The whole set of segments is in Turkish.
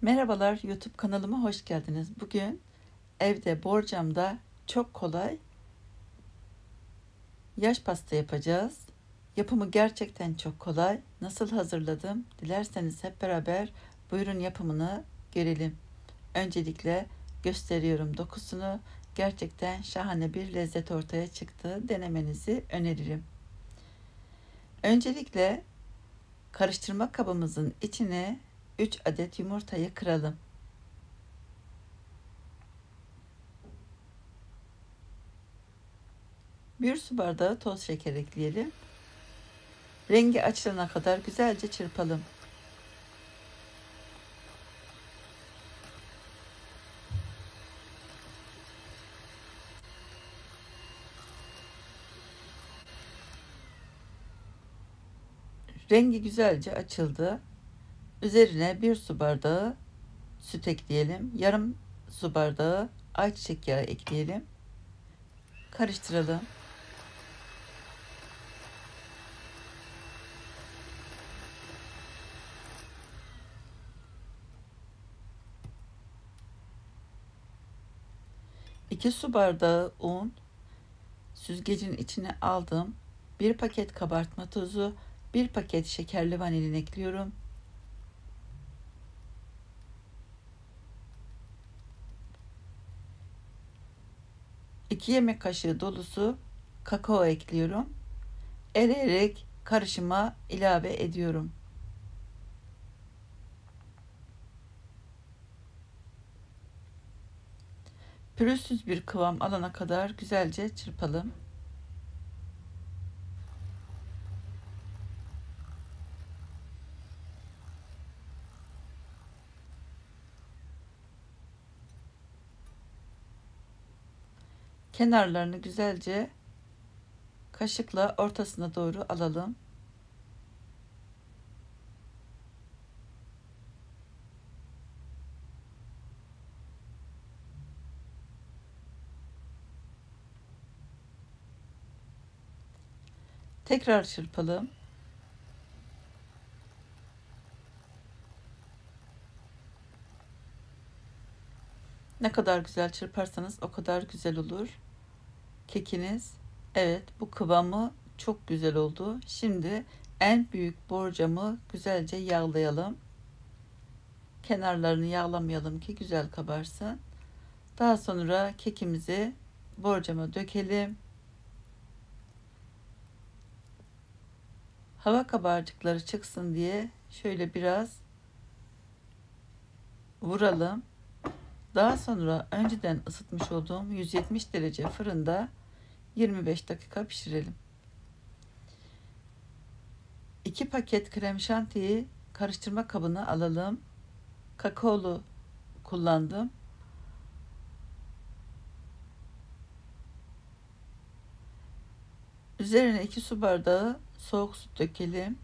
Merhabalar, YouTube kanalıma hoş geldiniz. Bugün evde borcamda çok kolay yaş pasta yapacağız. Yapımı gerçekten çok kolay. Nasıl hazırladım? Dilerseniz hep beraber buyurun yapımını görelim. Öncelikle gösteriyorum dokusunu. Gerçekten şahane bir lezzet ortaya çıktı. Denemenizi öneririm. Öncelikle karıştırma kabımızın içine 3 adet yumurtayı kıralım. Bir su bardağı toz şeker ekleyelim. Rengi açılana kadar güzelce çırpalım. Rengi güzelce açıldı. Üzerine bir su bardağı süt ekleyelim. Yarım su bardağı ayçiçek yağı ekleyelim. Karıştıralım. İki su bardağı un süzgecin içine aldım. Bir paket kabartma tozu, bir paket şekerli vanilin ekliyorum. İki yemek kaşığı dolusu kakao ekliyorum. Eleyerek karışıma ilave ediyorum. Pürüzsüz bir kıvam alana kadar güzelce çırpalım. Kenarlarını güzelce kaşıkla ortasına doğru alalım. Tekrar çırpalım. Ne kadar güzel çırparsanız o kadar güzel olur kekiniz. Evet, bu kıvamı çok güzel oldu. Şimdi en büyük borcamı güzelce yağlayalım. Kenarlarını yağlamayalım ki güzel kabarsın. Daha sonra kekimizi borcama dökelim. Hava kabarcıkları çıksın diye şöyle biraz vuralım. Daha sonra önceden ısıtmış olduğum 170 derece fırında 25 dakika pişirelim. 2 paket krem şantiyi karıştırma kabına alalım. Kakaolu kullandım. Üzerine 2 su bardağı soğuk süt dökelim.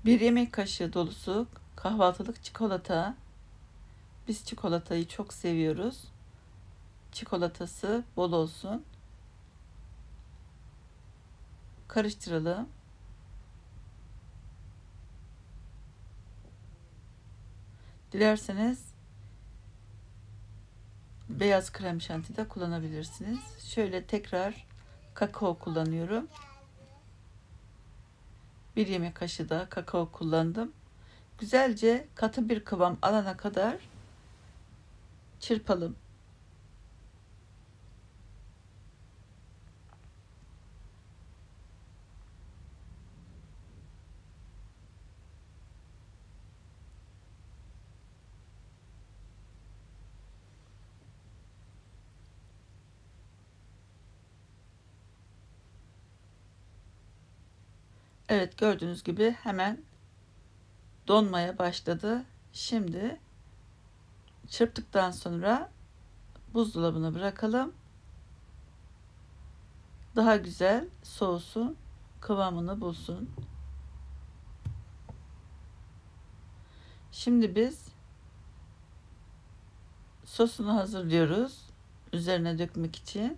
Bir yemek kaşığı dolusu kahvaltılık çikolata. Biz çikolatayı çok seviyoruz. Çikolatası bol olsun. Karıştıralım. Dilerseniz beyaz krem şanti de kullanabilirsiniz. Şöyle tekrar kakao kullanıyorum. Bir yemek kaşığı da kakao kullandım. Güzelce katı bir kıvam alana kadar çırpalım. Evet, gördüğünüz gibi hemen donmaya başladı. Şimdi çırptıktan sonra buzdolabına bırakalım. Daha güzel soğusun, kıvamını bulsun. Şimdi biz sosunu hazırlıyoruz. Üzerine dökmek için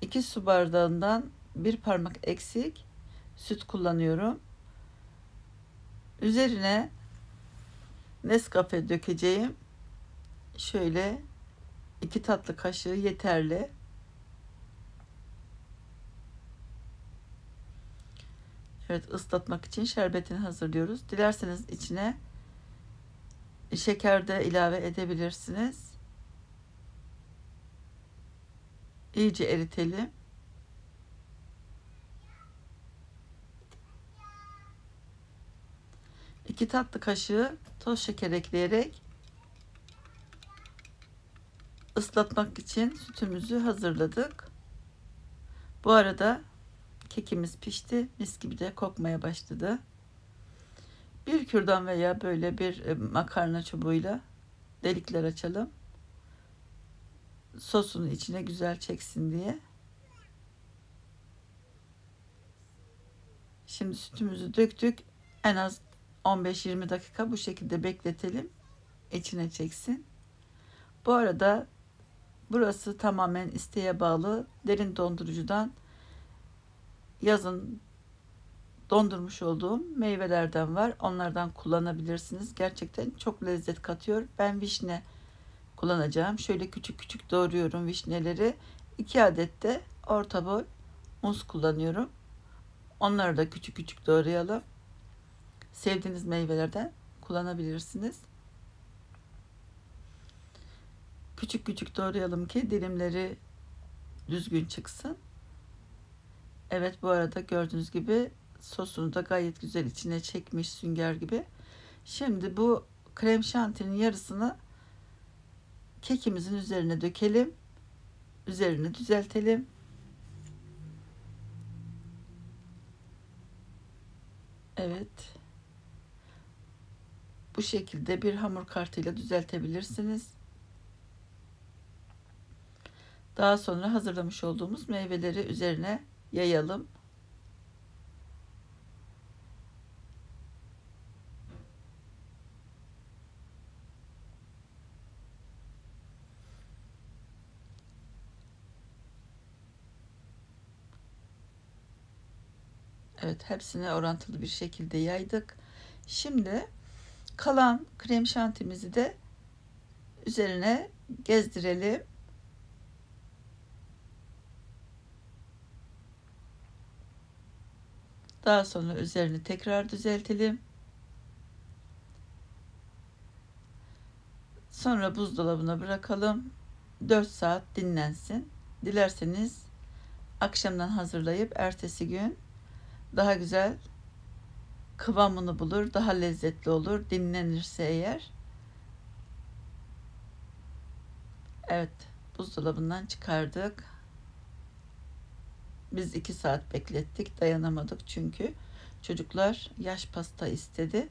2 su bardağından 1 parmak eksik süt kullanıyorum. Üzerine Nescafe dökeceğim. Şöyle 2 tatlı kaşığı yeterli. Evet, ıslatmak için şerbetini hazırlıyoruz. Dilerseniz içine şeker de ilave edebilirsiniz. İyice eritelim. 2 tatlı kaşığı toz şeker ekleyerek ıslatmak için sütümüzü hazırladık. Bu arada kekimiz pişti. Mis gibi de kokmaya başladı. Bir kürdan veya böyle bir makarna çubuğuyla delikler açalım. Sosunu içine güzel çeksin diye. Şimdi sütümüzü döktük. En az 15-20 dakika bu şekilde bekletelim. İçine çeksin. Bu arada burası tamamen isteğe bağlı. Derin dondurucudan yazın dondurmuş olduğum meyvelerden var. Onlardan kullanabilirsiniz. Gerçekten çok lezzet katıyor. Ben vişne kullanacağım. Şöyle küçük küçük doğruyorum vişneleri. 2 adet de orta boy muz kullanıyorum. Onları da küçük küçük doğrayalım. Sevdiğiniz meyvelerden kullanabilirsiniz. Küçük küçük doğrayalım ki dilimleri düzgün çıksın. Evet, bu arada gördüğünüz gibi sosunu da gayet güzel içine çekmiş sünger gibi. Şimdi bu krem şantinin yarısını kekimizin üzerine dökelim. Üzerini düzeltelim. Evet. Bu şekilde bir hamur kartıyla düzeltebilirsiniz. Daha sonra hazırlamış olduğumuz meyveleri üzerine yayalım. Evet, hepsini orantılı bir şekilde yaydık. Şimdi kalan krem şantimizi de üzerine gezdirelim. Daha sonra üzerini tekrar düzeltelim. Sonra buzdolabına bırakalım. 4 saat dinlensin. Dilerseniz akşamdan hazırlayıp ertesi gün daha güzel kıvamını bulur, daha lezzetli olur dinlenirse eğer. Evet, buzdolabından çıkardık. Biz 2 saat beklettik, dayanamadık çünkü çocuklar yaş pasta istedi.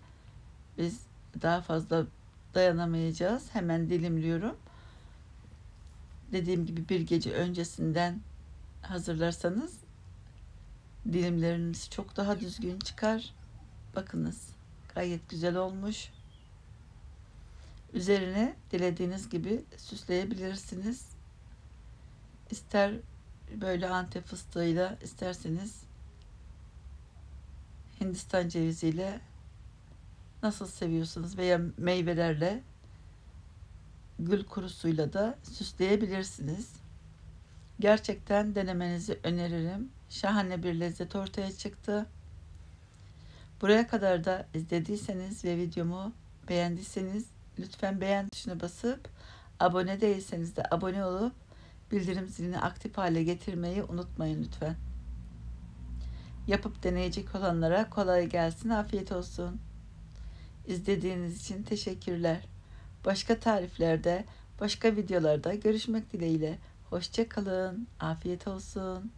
Biz daha fazla dayanamayacağız. Hemen dilimliyorum. Dediğim gibi bir gece öncesinden hazırlarsanız dilimleriniz çok daha düzgün çıkar. Bakınız, gayet güzel olmuş. Üzerine dilediğiniz gibi süsleyebilirsiniz. İster böyle Antep fıstığıyla, isterseniz Hindistan ceviziyle, nasıl seviyorsanız, veya meyvelerle, gül kurusuyla da süsleyebilirsiniz. Gerçekten denemenizi öneririm. Şahane bir lezzet ortaya çıktı. Buraya kadar da izlediyseniz ve videomu beğendiyseniz lütfen beğen tuşuna basıp, abone değilseniz de abone olup bildirim zilini aktif hale getirmeyi unutmayın lütfen. Yapıp deneyecek olanlara kolay gelsin, afiyet olsun. İzlediğiniz için teşekkürler. Başka tariflerde, başka videolarda görüşmek dileğiyle. Hoşça kalın, afiyet olsun.